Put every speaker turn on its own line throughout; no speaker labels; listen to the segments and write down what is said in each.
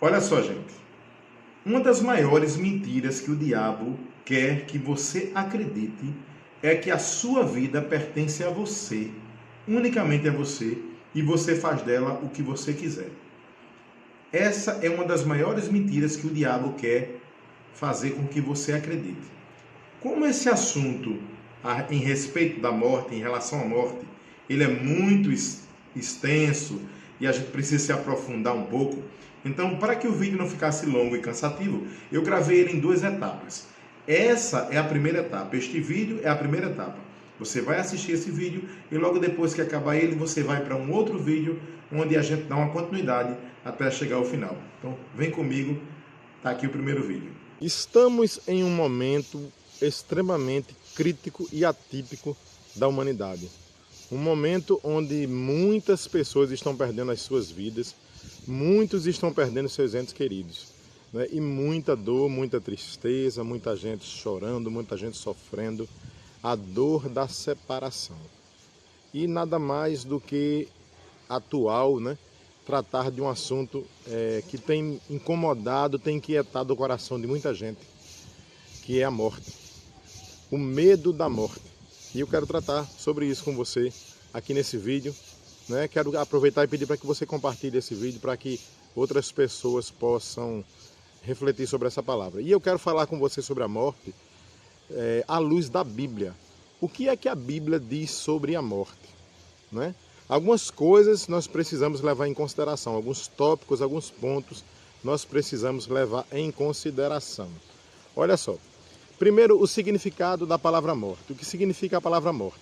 Olha só, gente. Uma das maiores mentiras que o diabo quer que você acredite é que a sua vida pertence a você, unicamente a você, e você faz dela o que você quiser. Essa é uma das maiores mentiras que o diabo quer fazer com que você acredite. Como esse assunto em respeito da morte, em relação à morte, ele é muito extenso e a gente precisa se aprofundar um pouco. Então, para que o vídeo não ficasse longo e cansativo, eu gravei ele em duas etapas. Essa é a primeira etapa, este vídeo é a primeira etapa. Você vai assistir esse vídeo e logo depois que acabar ele, você vai para um outro vídeo onde a gente dá uma continuidade até chegar ao final. Então, vem comigo, tá aqui o primeiro vídeo. Estamos em um momento extremamente crítico e atípico da humanidade. Um momento onde muitas pessoas estão perdendo as suas vidas, muitos estão perdendo seus entes queridos, né? E muita dor, muita tristeza, muita gente chorando, muita gente sofrendo a dor da separação. E nada mais do que atual, né? Tratar de um assunto que tem incomodado, tem inquietado o coração de muita gente, que é a morte. O medo da morte. E eu quero tratar sobre isso com você aqui nesse vídeo, né? Quero aproveitar e pedir para que você compartilhe esse vídeo para que outras pessoas possam refletir sobre essa palavra. E eu quero falar com você sobre a morte à luz da Bíblia. O que é que a Bíblia diz sobre a morte, né? Algumas coisas nós precisamos levar em consideração, alguns tópicos, alguns pontos nós precisamos levar em consideração. Olha só. Primeiro, o significado da palavra morte. O que significa a palavra morte?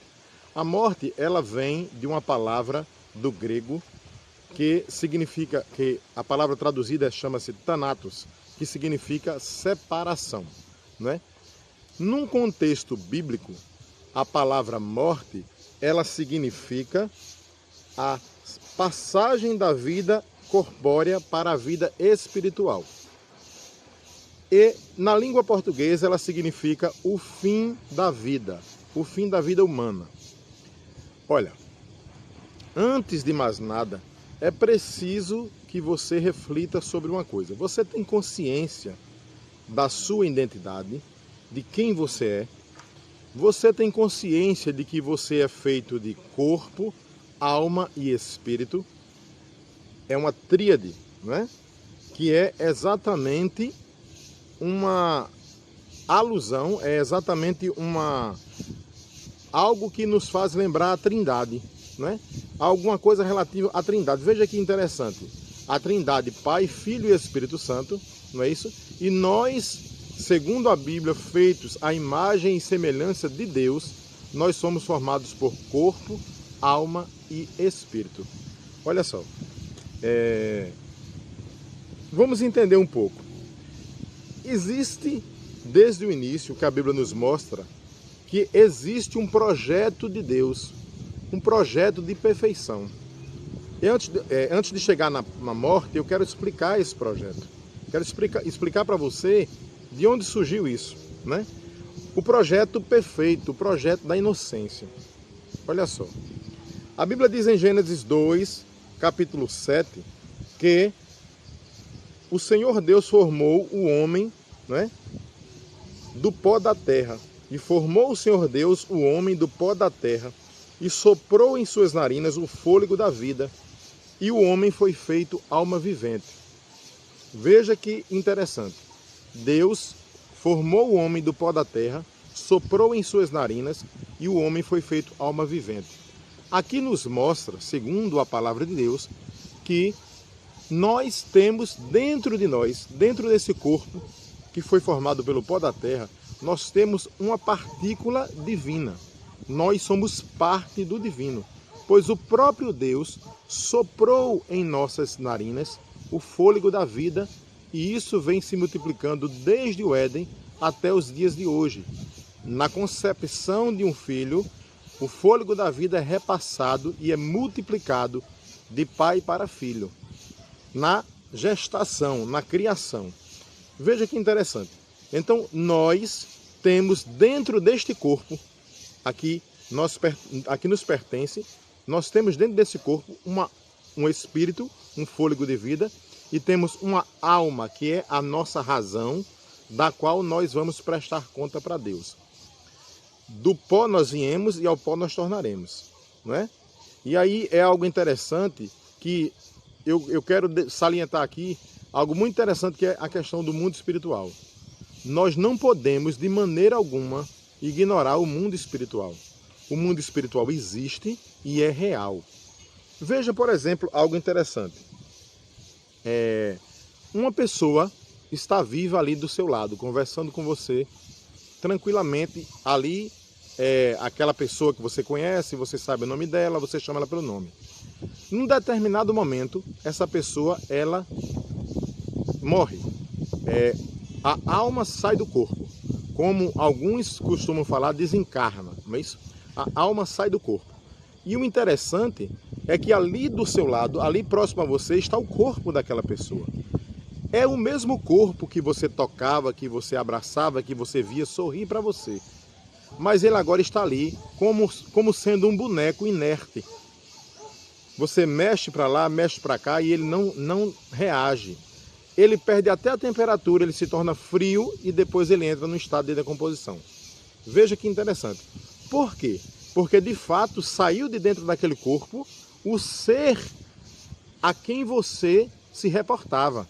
A morte, ela vem de uma palavra do grego que significa, que a palavra traduzida chama-se thanatos, que significa separação, né? Num contexto bíblico, a palavra morte, ela significa a passagem da vida corpórea para a vida espiritual. E na língua portuguesa ela significa o fim da vida humana. Olha, antes de mais nada, é preciso que você reflita sobre uma coisa. Você tem consciência da sua identidade, de quem você é? Você tem consciência de que você é feito de corpo, alma e espírito? É uma tríade, né? Que é exatamente uma alusão, é exatamente algo que nos faz lembrar a Trindade, né? Alguma coisa relativa à Trindade. Veja que interessante. A Trindade, Pai, Filho e Espírito Santo, não é isso? E nós, segundo a Bíblia, feitos à imagem e semelhança de Deus, nós somos formados por corpo, alma e espírito. Olha só. Vamos entender um pouco. Existe, desde o início, que a Bíblia nos mostra, que existe um projeto de Deus, um projeto de perfeição. E antes de chegar na morte, eu quero explicar esse projeto. Quero explicar para você de onde surgiu isso, né? O projeto perfeito, o projeto da inocência. Olha só. A Bíblia diz em Gênesis 2, capítulo 7, que o Senhor Deus formou o homem, né, do pó da terra. E formou o Senhor Deus o homem do pó da terra e soprou em suas narinas o fôlego da vida. E o homem foi feito alma vivente. Veja que interessante. Deus formou o homem do pó da terra, soprou em suas narinas e o homem foi feito alma vivente. Aqui nos mostra, segundo a palavra de Deus, que nós temos dentro de nós, dentro desse corpo que foi formado pelo pó da terra, nós temos uma partícula divina. Nós somos parte do divino, pois o próprio Deus soprou em nossas narinas o fôlego da vida e isso vem se multiplicando desde o Éden até os dias de hoje. Na concepção de um filho, o fôlego da vida é repassado e é multiplicado de pai para filho. Na gestação, na criação. Veja que interessante. Então, nós temos dentro deste corpo, aqui nos pertence, nós temos dentro desse corpo um espírito, um fôlego de vida, e temos uma alma, que é a nossa razão, da qual nós vamos prestar conta para Deus. Do pó nós viemos e ao pó nós tornaremos, não é? E aí é algo interessante que eu quero salientar aqui, algo muito interessante, que é a questão do mundo espiritual. Nós não podemos, de maneira alguma, ignorar o mundo espiritual. O mundo espiritual existe e é real. Veja, por exemplo, algo interessante. Uma pessoa está viva ali do seu lado, conversando com você tranquilamente. Ali aquela pessoa que você conhece, você sabe o nome dela, você chama ela pelo nome. Num determinado momento, essa pessoa, ela morre. A alma sai do corpo. Como alguns costumam falar, desencarna, não é isso? A alma sai do corpo. E o interessante é que ali do seu lado, ali próximo a você, está o corpo daquela pessoa. É o mesmo corpo que você tocava, que você abraçava, que você via sorrir para você. Mas ele agora está ali como sendo um boneco inerte. Você mexe para lá, mexe para cá e ele não reage. Ele perde até a temperatura, ele se torna frio e depois ele entra no estado de decomposição. Veja que interessante. Por quê? Porque de fato saiu de dentro daquele corpo o ser a quem você se reportava.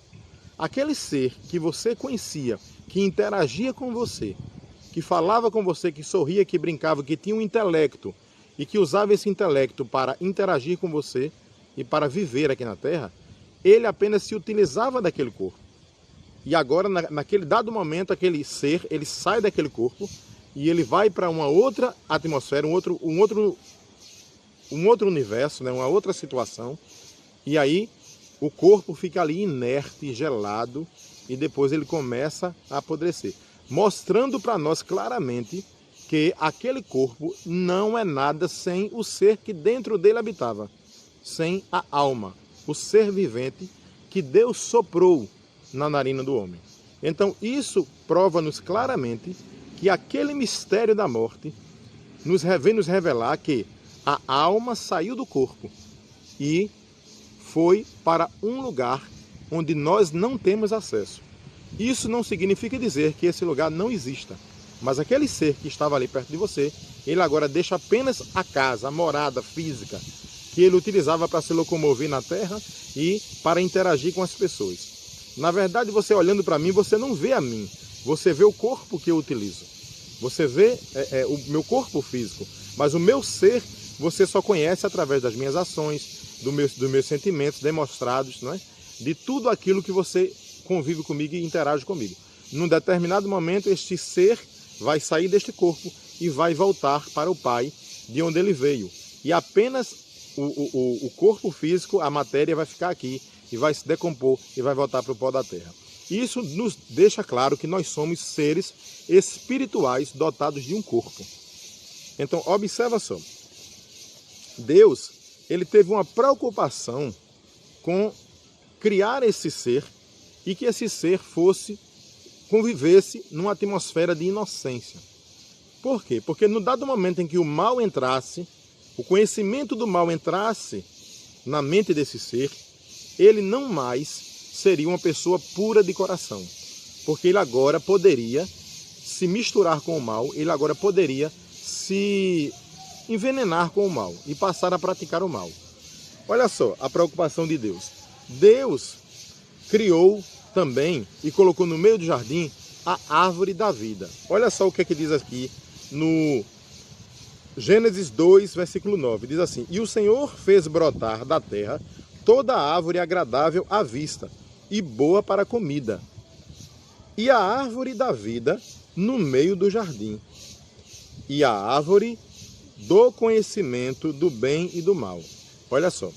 Aquele ser que você conhecia, que interagia com você, que falava com você, que sorria, que brincava, que tinha um intelecto e que usava esse intelecto para interagir com você e para viver aqui na Terra, ele apenas se utilizava daquele corpo. E agora, naquele dado momento, aquele ser, ele sai daquele corpo e ele vai para uma outra atmosfera, um outro universo, né? Uma outra situação. E aí o corpo fica ali inerte, gelado, e depois ele começa a apodrecer, mostrando para nós claramente que aquele corpo não é nada sem o ser que dentro dele habitava, sem a alma, o ser vivente que Deus soprou na narina do homem. Então isso prova-nos claramente que aquele mistério da morte vem nos revelar que a alma saiu do corpo e foi para um lugar onde nós não temos acesso. Isso não significa dizer que esse lugar não exista, mas aquele ser que estava ali perto de você, ele agora deixa apenas a casa, a morada física, que ele utilizava para se locomover na terra e para interagir com as pessoas. Na verdade, você olhando para mim, você não vê a mim, você vê o corpo que eu utilizo. Você vê o meu corpo físico, mas o meu ser você só conhece através das minhas ações, dos meus sentimentos demonstrados, não é? De tudo aquilo que você convive comigo e interage comigo. Num determinado momento, este ser vai sair deste corpo e vai voltar para o Pai, de onde ele veio. E apenas o corpo físico, a matéria, vai ficar aqui e vai se decompor e vai voltar para o pó da terra. Isso nos deixa claro que nós somos seres espirituais dotados de um corpo. Então, observa só. Deus, ele teve uma preocupação com criar esse ser e que esse ser convivesse numa atmosfera de inocência. Por quê? Porque no dado momento em que o mal entrasse, o conhecimento do mal entrasse na mente desse ser, ele não mais seria uma pessoa pura de coração. Porque ele agora poderia se misturar com o mal, ele agora poderia se envenenar com o mal e passar a praticar o mal. Olha só a preocupação de Deus. Deus criou também e colocou no meio do jardim a árvore da vida. Olha só o que é que diz aqui no Gênesis 2, versículo 9. Diz assim: E o Senhor fez brotar da terra toda árvore agradável à vista e boa para a comida, e a árvore da vida no meio do jardim, e a árvore do conhecimento do bem e do mal. Olha só,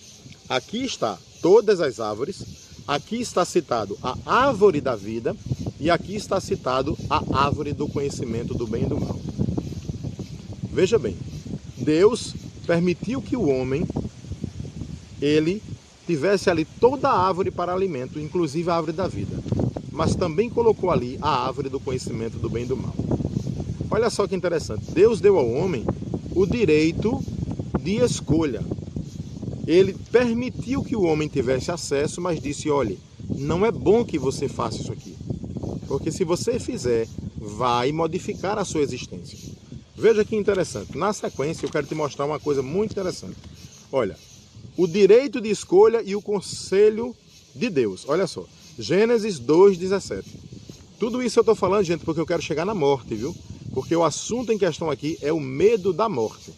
aqui está todas as árvores, aqui está citado a árvore da vida e aqui está citado a árvore do conhecimento do bem e do mal. Veja bem, Deus permitiu que o homem, ele tivesse ali toda a árvore para alimento, inclusive a árvore da vida, mas também colocou ali a árvore do conhecimento do bem e do mal. Olha só que interessante, Deus deu ao homem o direito de escolha. Ele permitiu que o homem tivesse acesso, mas disse, olhe, não é bom que você faça isso aqui. Porque se você fizer, vai modificar a sua existência. Veja que interessante. Na sequência, eu quero te mostrar uma coisa muito interessante. Olha, o direito de escolha e o conselho de Deus. Olha só, Gênesis 2:17. Tudo isso eu estou falando, gente, porque eu quero chegar na morte, viu? Porque o assunto em questão aqui é o medo da morte.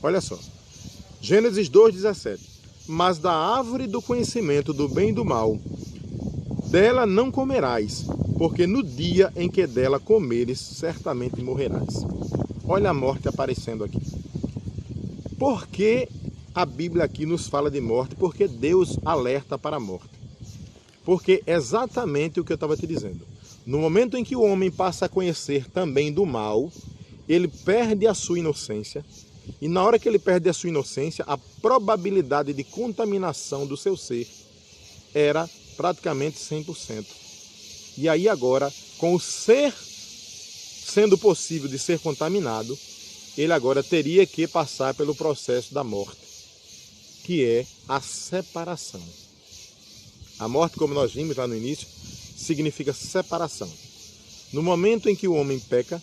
Olha só, Gênesis 2:17. Mas da árvore do conhecimento do bem e do mal, dela não comerás, porque no dia em que dela comeres, certamente morrerás. Olha a morte aparecendo aqui. Por que a Bíblia aqui nos fala de morte? Porque Deus alerta para a morte. Porque é exatamente o que eu estava te dizendo. No momento em que o homem passa a conhecer também do mal, ele perde a sua inocência. E na hora que ele perde a sua inocência, a probabilidade de contaminação do seu ser era praticamente 100%. E aí agora, com o ser sendo possível de ser contaminado, ele agora teria que passar pelo processo da morte, que é a separação. A morte, como nós vimos lá no início, significa separação. No momento em que o homem peca,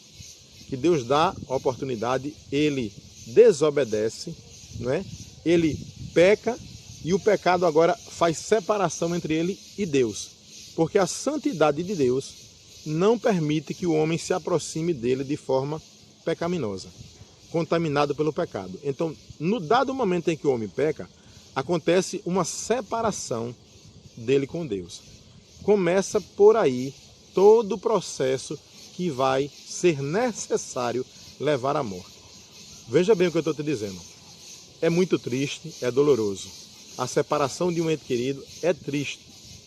que Deus dá a oportunidade, ele desobedece, não é? Ele peca e o pecado agora faz separação entre ele e Deus. Porque a santidade de Deus não permite que o homem se aproxime dele de forma pecaminosa, contaminado pelo pecado. Então, no dado momento em que o homem peca, acontece uma separação dele com Deus. Começa por aí todo o processo que vai ser necessário levar à morte. Veja bem o que eu estou te dizendo. É muito triste, é doloroso. A separação de um ente querido é triste,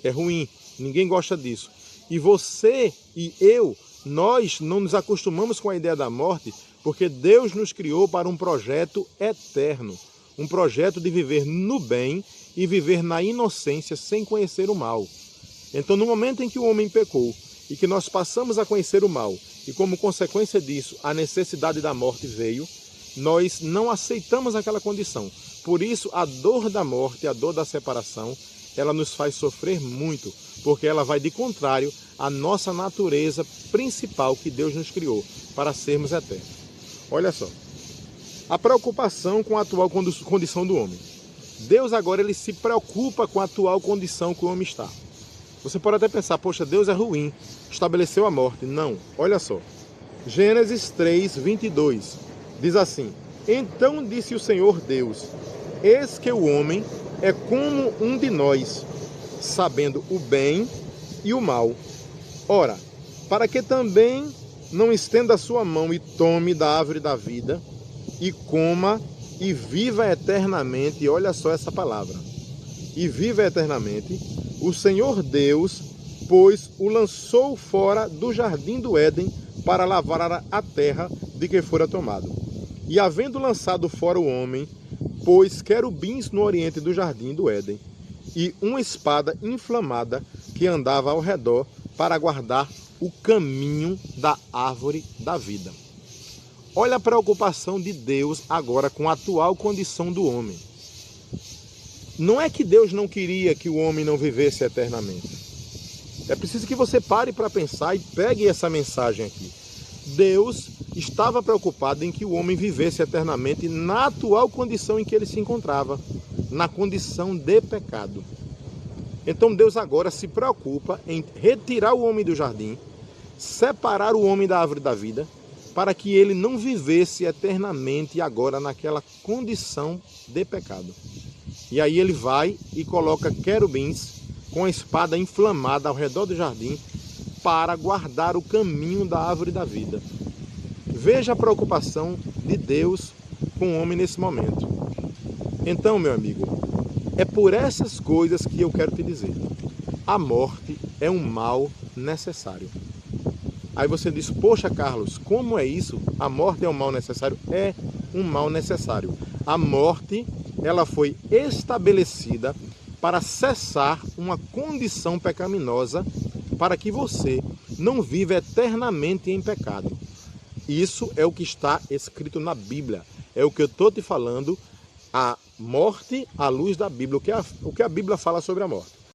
é ruim, ninguém gosta disso. E você e eu, nós não nos acostumamos com a ideia da morte, porque Deus nos criou para um projeto eterno, um projeto de viver no bem e viver na inocência sem conhecer o mal. Então, no momento em que o homem pecou e que nós passamos a conhecer o mal, e como consequência disso a necessidade da morte veio, nós não aceitamos aquela condição. Por isso, a dor da morte, a dor da separação, ela nos faz sofrer muito, porque ela vai de contrário à nossa natureza principal que Deus nos criou, para sermos eternos. Olha só, a preocupação com a atual condição do homem. Deus agora ele se preocupa com a atual condição que o homem está. Você pode até pensar, poxa, Deus é ruim, estabeleceu a morte. Não, olha só, Gênesis 3:22, diz assim, então disse o Senhor Deus, eis que o homem é como um de nós, sabendo o bem e o mal. Ora, para que também não estenda a sua mão e tome da árvore da vida, e coma e viva eternamente. E olha só essa palavra, e viva eternamente. O Senhor Deus, pois o lançou fora do jardim do Éden para lavrar a terra de que fora tomado. E havendo lançado fora o homem, pôs querubins no oriente do jardim do Éden, e uma espada inflamada que andava ao redor para guardar o caminho da árvore da vida. Olha a preocupação de Deus agora com a atual condição do homem. Não é que Deus não queria que o homem não vivesse eternamente. É preciso que você pare para pensar e pegue essa mensagem aqui. Deus estava preocupado em que o homem vivesse eternamente na atual condição em que ele se encontrava, na condição de pecado. Então Deus agora se preocupa em retirar o homem do jardim, separar o homem da árvore da vida, para que ele não vivesse eternamente agora naquela condição de pecado. E aí ele vai e coloca querubins com a espada inflamada ao redor do jardim para guardar o caminho da árvore da vida. Veja a preocupação de Deus com o homem nesse momento. Então, meu amigo, é por essas coisas que eu quero te dizer. A morte é um mal necessário. Aí você diz, poxa Carlos, como é isso? A morte é um mal necessário? É um mal necessário. A morte, ela foi estabelecida para cessar uma condição pecaminosa, para que você não viva eternamente em pecado. Isso é o que está escrito na Bíblia. É o que eu estou te falando. A Morte à luz da Bíblia. O que a Bíblia fala sobre a morte?